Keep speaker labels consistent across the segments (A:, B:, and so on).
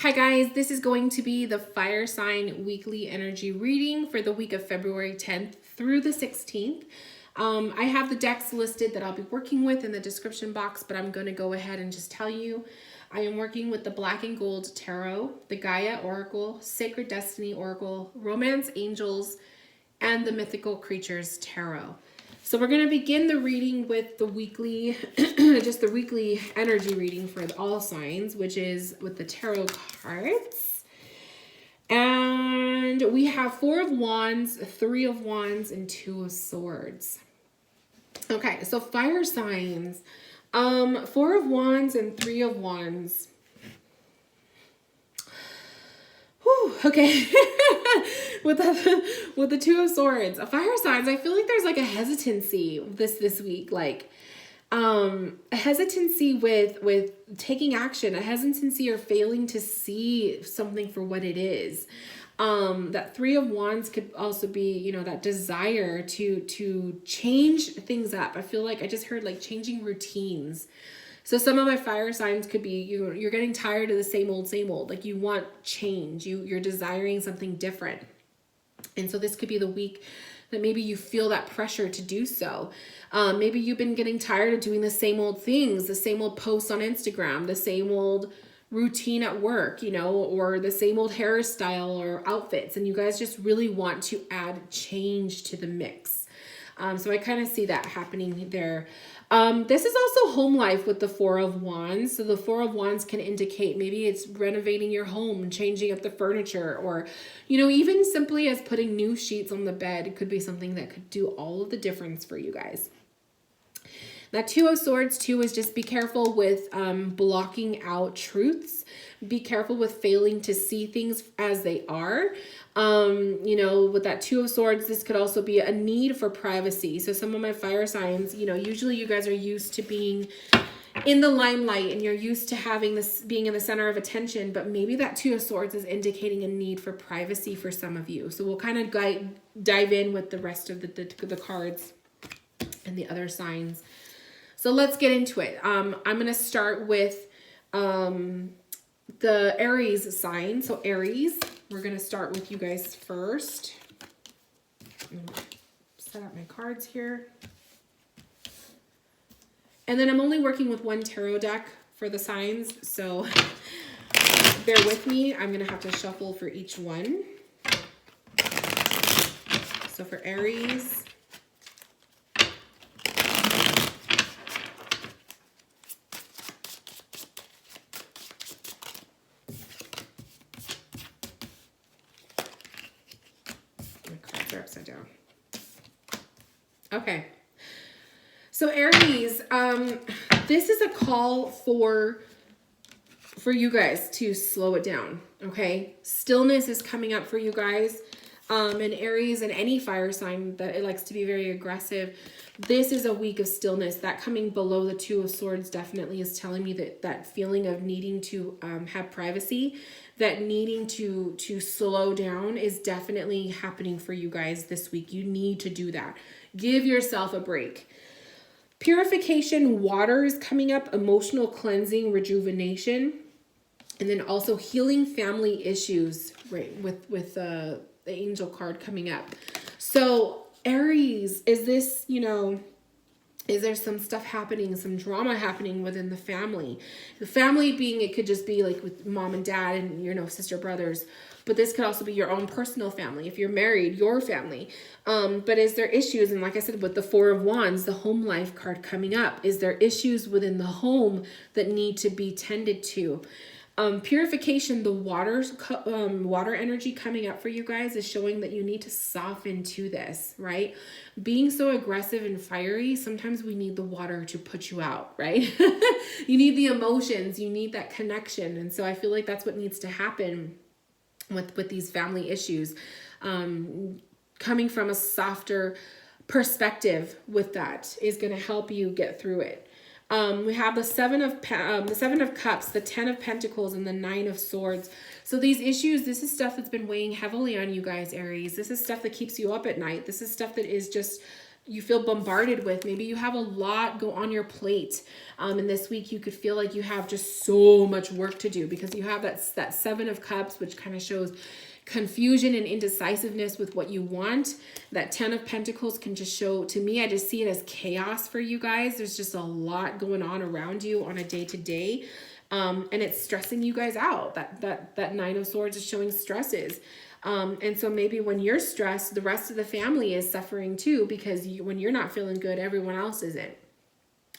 A: Hi guys, this is going to be the fire sign weekly energy reading for the week of February 10th through the 16th. I have the decks listed that I'll be working with in the description box, but I'm going to go ahead and just tell you I am working with the Black and Gold Tarot, the Gaia Oracle, Sacred Destiny Oracle, Romance Angels, and the Mythical Creatures Tarot. So we're going to begin the reading with the weekly, just the weekly energy reading for all signs, which is with the tarot cards. And we have 4 of Wands, 3 of Wands, and 2 of Swords. Okay, so fire signs, 4 of Wands and 3 of Wands. Whew, okay. with the 2 of Swords, fire signs, I feel like there's like a hesitancy this week, like a hesitancy with taking action, a hesitancy or failing to see something for what it is. That 3 of Wands could also be, you know, that desire to change things up. I feel like I just heard like changing routines. So some of my fire signs could be you're getting tired of the same old, like you want change, you're desiring something different. And so this could be the week that maybe you feel that pressure to do so. Maybe you've been getting tired of doing the same old things, the same old posts on Instagram, the same old routine at work, you know, or the same old hairstyle or outfits. And you guys just really want to add change to the mix. So I kind of see that happening there. This is also home life with the 4 of Wands. So the 4 of Wands can indicate maybe it's renovating your home, changing up the furniture, or, you know, even simply as putting new sheets on the bed. It could be something that could do all of the difference for you guys. That 2 of Swords too is just be careful with blocking out truths. Be careful with failing to see things as they are. You know, with that 2 of Swords, this could also be a need for privacy. So some of my fire signs, you know, usually you guys are used to being in the limelight and you're used to having this being in the center of attention, but maybe that 2 of Swords is indicating a need for privacy for some of you. So we'll kind of dive in with the rest of the cards and the other signs. So let's get into it. I'm going to start with the Aries sign. So Aries, we're going to start with you guys first. Set up my cards here. And then I'm only working with one tarot deck for the signs. So bear with me. I'm going to have to shuffle for each one. So for Aries, upside down. Okay. So Aries, this is a call for you guys to slow it down. Okay. Stillness is coming up for you guys. And Aries and any fire sign that it likes to be very aggressive. This is a week of stillness. That coming below the 2 of Swords definitely is telling me that feeling of needing to have privacy, that needing to slow down is definitely happening for you guys this week. You need to do that. Give yourself a break. Purification, water is coming up, emotional cleansing, rejuvenation, and then also healing family issues, right, with the angel card coming up. So Aries, is this, you know, is there some stuff happening, some drama happening within the family? The family being, it could just be like with mom and dad and, you know, sister, brothers. But this could also be your own personal family. If you're married, your family. But is there issues? And like I said, with the 4 of Wands, the home life card coming up, is there issues within the home that need to be tended to? Purification, the water energy coming up for you guys is showing that you need to soften to this, right? Being so aggressive and fiery, sometimes we need the water to put you out, right? You need the emotions, you need that connection. And so I feel like that's what needs to happen with these family issues. Coming from a softer perspective with that is going to help you get through it. We have the 7 of Cups, the 10 of Pentacles, and the 9 of Swords. So these issues, this is stuff that's been weighing heavily on you guys, Aries. This is stuff that keeps you up at night. This is stuff that is just you feel bombarded with. Maybe you have a lot go on your plate. And this week you could feel like you have just so much work to do because you have that Seven of Cups, which kind of shows confusion and indecisiveness with what you want. That Ten of Pentacles can just show, to me, I just see it as chaos for you guys. There's just a lot going on around you on a day-to-day. And it's stressing you guys out. That Nine of Swords is showing stresses. And so maybe when you're stressed, the rest of the family is suffering too, because when you're not feeling good, everyone else isn't.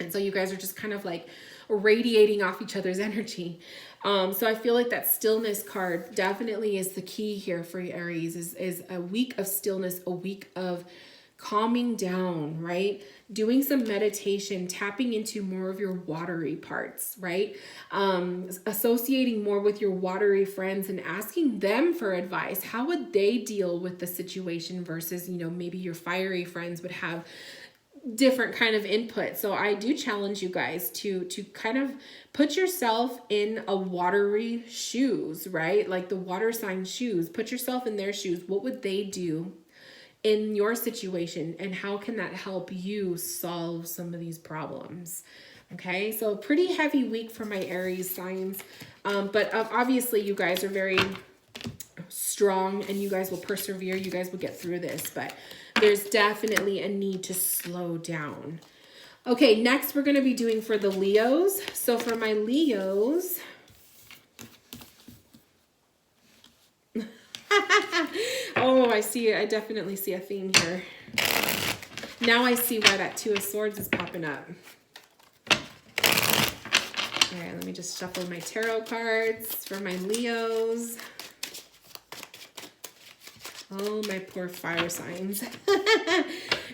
A: And so you guys are just kind of like radiating off each other's energy. So I feel like that stillness card definitely is the key here for Aries, is a week of stillness, a week of calming down, right? Doing some meditation, tapping into more of your watery parts, right? Associating more with your watery friends and asking them for advice. How would they deal with the situation versus, maybe your fiery friends would have different kind of input. So I do challenge you guys to kind of put yourself in a watery shoes, right? Like the water sign shoes. Put yourself in their shoes. What would they do in your situation, and how can that help you solve some of these problems? Okay, so pretty heavy week for my Aries signs, but obviously you guys are very strong and you guys will persevere. You guys will get through this, but there's definitely a need to slow down. Okay, next we're going to be doing for the Leos. So for my Leos, oh, I definitely see a theme here. Now I see why that Two of Swords is popping up. All right, let me just shuffle my tarot cards for my Leos. Oh, my poor fire signs.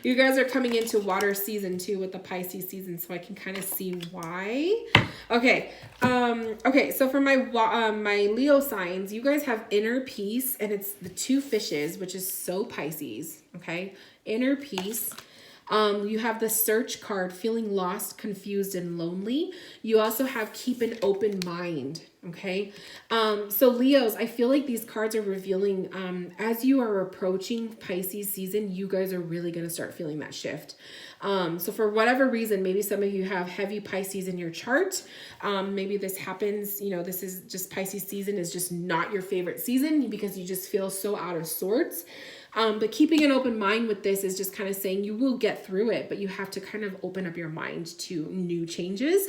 A: You guys are coming into water season too with the Pisces season, so I can kind of see why. Okay. Okay, so for my my Leo signs, you guys have inner peace, and it's the two fishes, which is so Pisces, okay? Inner peace. You have the Search card, feeling lost, confused, and lonely. You also have keep an open mind, okay? So Leos, I feel like these cards are revealing, as you are approaching Pisces season, you guys are really going to start feeling that shift. So for whatever reason, maybe some of you have heavy Pisces in your chart. Maybe this happens, this is just Pisces season is just not your favorite season because you just feel so out of sorts. But keeping an open mind with this is just kind of saying you will get through it, but you have to kind of open up your mind to new changes.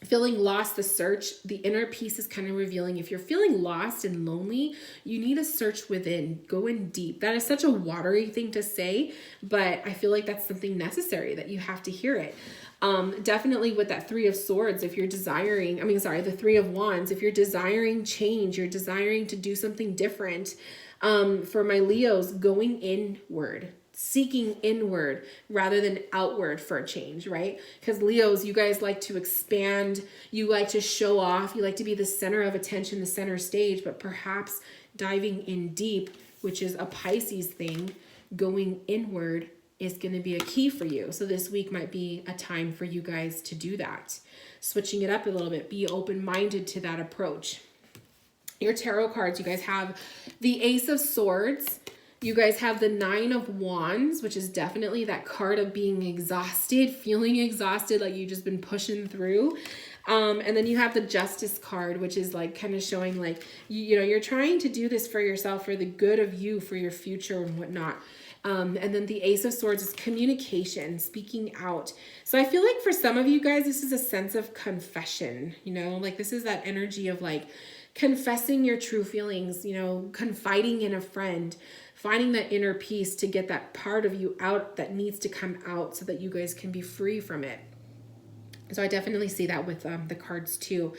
A: Feeling lost, the Search, the inner peace is kind of revealing. If you're feeling lost and lonely, you need to search within, go in deep. That is such a watery thing to say, but I feel like that's something necessary, that you have to hear it. Definitely with that Three of Swords, if you're desiring, the Three of Wands, if you're desiring change, you're desiring to do something different. For my Leos, going inward, seeking inward rather than outward for a change, right? Because Leos, you guys like to expand, you like to show off, you like to be the center of attention, the center stage, but perhaps diving in deep, which is a Pisces thing, going inward is going to be a key for you. So this week might be a time for you guys to do that. Switching it up a little bit, be open-minded to that approach. Your tarot cards, you guys have the Ace of Swords. You guys have the Nine of Wands, which is definitely that card of being exhausted, feeling exhausted, like you've just been pushing through. And then you have the Justice card, which is like kind of showing like, you're trying to do this for yourself, for the good of you, for your future and whatnot. And then the Ace of Swords is communication, speaking out. So I feel like for some of you guys, this is a sense of confession, like this is that energy of like confessing your true feelings, confiding in a friend, finding that inner peace to get that part of you out that needs to come out so that you guys can be free from it. So I definitely see that with the cards too.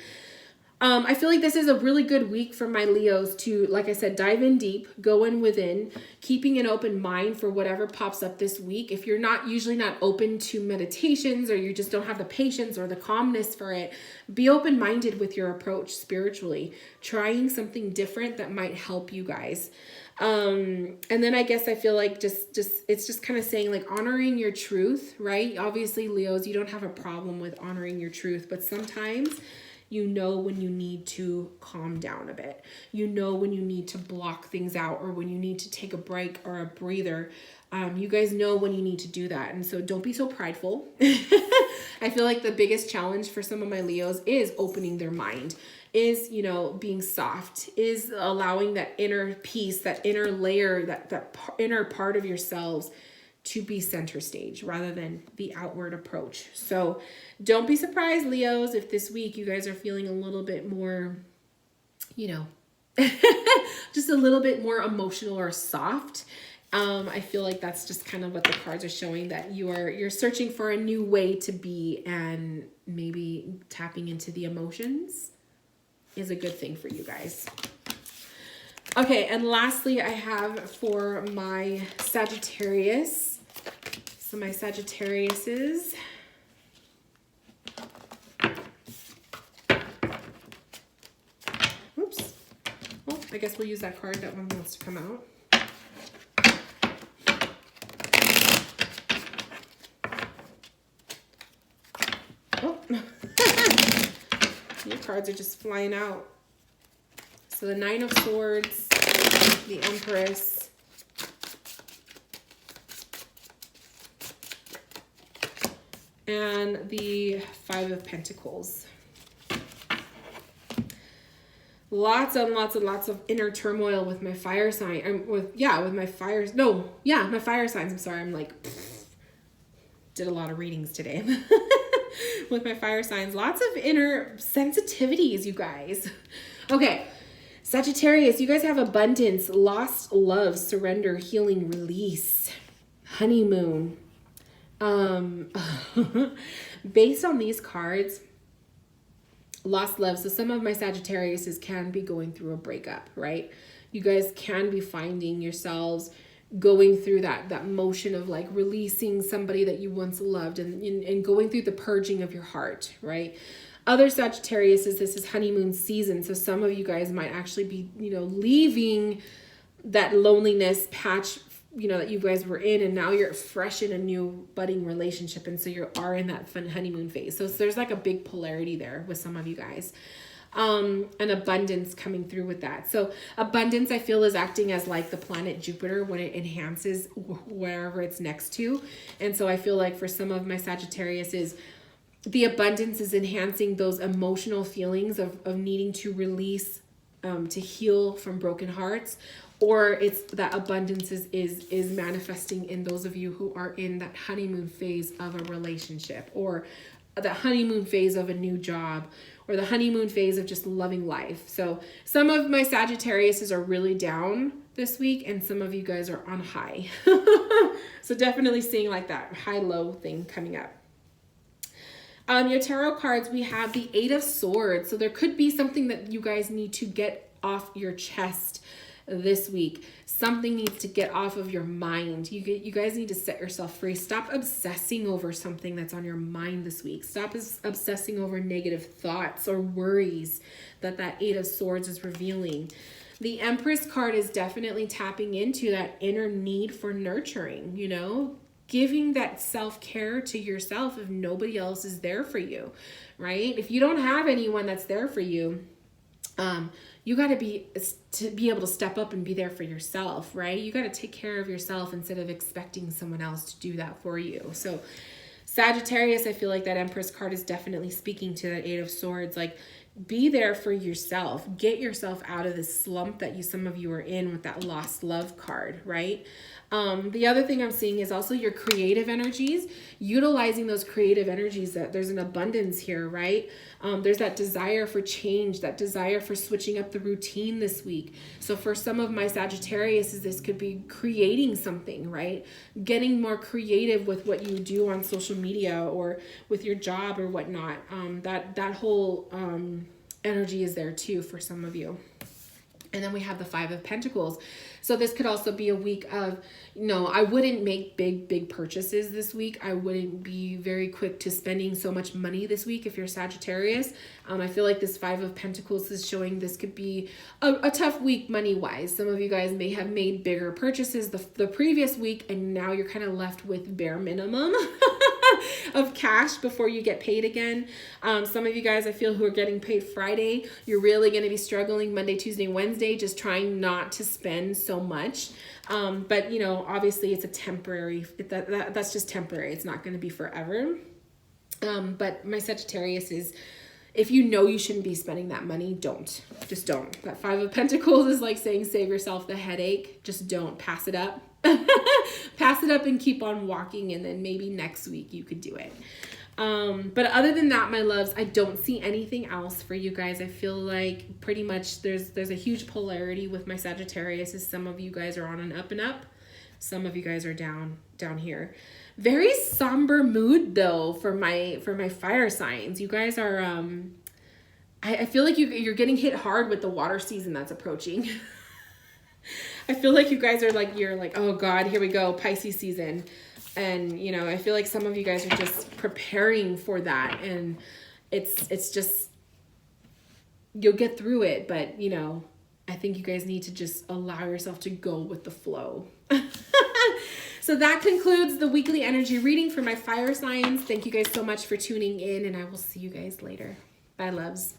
A: I feel like this is a really good week for my Leos to, like I said, dive in deep, go in within, keeping an open mind for whatever pops up this week. If you're usually not open to meditations, or you just don't have the patience or the calmness for it, be open-minded with your approach spiritually, trying something different that might help you guys. And then I guess I feel like it's just kind of saying like honoring your truth, right? Obviously, Leos, you don't have a problem with honoring your truth, but sometimes You know when you need to calm down a bit. You know when you need to block things out, or when you need to take a break or a breather. You guys know when you need to do that. And so don't be so prideful. I feel like the biggest challenge for some of my Leos is opening their mind, is, you know, being soft, is allowing that inner peace, that inner layer, that inner part of yourselves to be center stage rather than the outward approach. So don't be surprised, Leos, if this week you guys are feeling a little bit more, you know, just a little bit more emotional or soft. I feel like that's just kind of what the cards are showing, that you're searching for a new way to be, and maybe tapping into the emotions is a good thing for you guys. Okay, and lastly, I have for my Sagittarius. So my Sagittariuses. Oops. Well, I guess we'll use that card. That one wants to come out. Oh. Your cards are just flying out. So the Nine of Swords, the Empress, and the Five of Pentacles. Lots and lots and lots of inner turmoil with my fire sign. My fire signs. I'm sorry. I'm like, did a lot of readings today. With my fire signs. Lots of inner sensitivities, you guys. Okay. Sagittarius, you guys have abundance, lost love, surrender, healing, release, honeymoon. Based on these cards, lost love. So some of my Sagittariuses can be going through a breakup, right? You guys can be finding yourselves going through that motion of like releasing somebody that you once loved, and going through the purging of your heart, right? Other Sagittariuses, this is honeymoon season. So some of you guys might actually be, you know, leaving that loneliness patch, you know, that you guys were in, and now you're fresh in a new budding relationship. And so you are in that fun honeymoon phase. So there's like a big polarity there with some of you guys. And abundance coming through with that. So abundance, I feel, is acting as like the planet Jupiter when it enhances wherever it's next to. And so I feel like for some of my Sagittarius is the abundance is enhancing those emotional feelings of needing to release, to heal from broken hearts, or it's that abundance is manifesting in those of you who are in that honeymoon phase of a relationship, or the honeymoon phase of a new job, or the honeymoon phase of just loving life. So some of my Sagittariuses are really down this week, and some of you guys are on high. So definitely seeing like that high-low thing coming up. Your tarot cards, we have the Eight of Swords. So there could be something that you guys need to get off your chest this week. Something needs to get off of your mind. You guys need to set yourself free. Stop obsessing over something that's on your mind this week. Stop obsessing over negative thoughts or worries that Eight of Swords is revealing. The Empress card is definitely tapping into that inner need for nurturing, you know, giving that self-care to yourself if nobody else is there for you, right? If you don't have anyone that's there for you, you got to be able to step up and be there for yourself, right? You got to take care of yourself instead of expecting someone else to do that for you. So Sagittarius, I feel like that Empress card is definitely speaking to that Eight of Swords. Like, be there for yourself. Get yourself out of this slump that some of you are in with that lost love card, right? The other thing I'm seeing is also your creative energies, utilizing those creative energies. That there's an abundance here, right? There's that desire for change, that desire for switching up the routine this week. So for some of my Sagittarius, this could be creating something, right? Getting more creative with what you do on social media or with your job or whatnot. That whole energy is there too for some of you. And then we have the Five of Pentacles. So this could also be a week of, I wouldn't make big purchases this week. I wouldn't be very quick to spending so much money this week if you're Sagittarius. I feel like this Five of Pentacles is showing this could be a tough week money-wise. Some of you guys may have made bigger purchases the previous week, and now you're kind of left with bare minimum. of cash before you get paid again. Some of you guys, I feel, who are getting paid Friday, you're really going to be struggling Monday, Tuesday, Wednesday, just trying not to spend so much. But you know, obviously it's a temporary, that's just temporary. It's not going to be forever. But my Sagittarius is, if you know you shouldn't be spending that money, don't. Just don't. That Five of Pentacles is like saying, save yourself the headache. Just don't. Pass it up. Pass it up and keep on walking, and then maybe next week you could do it. But other than that, my loves, I don't see anything else for you guys. I feel like pretty much there's a huge polarity with my Sagittarius, as some of you guys are on an up and up. Some of you guys are down here. Very somber mood though for my fire signs. You guys are I feel like you're getting hit hard with the water season that's approaching. I feel like you guys are like, you're like, oh God, here we go, Pisces season. And you know, I feel like some of you guys are just preparing for that, and it's just, you'll get through it, but you know, I think you guys need to just allow yourself to go with the flow. So that concludes the weekly energy reading for my fire signs. Thank you guys so much for tuning in, and I will see you guys later. Bye, loves.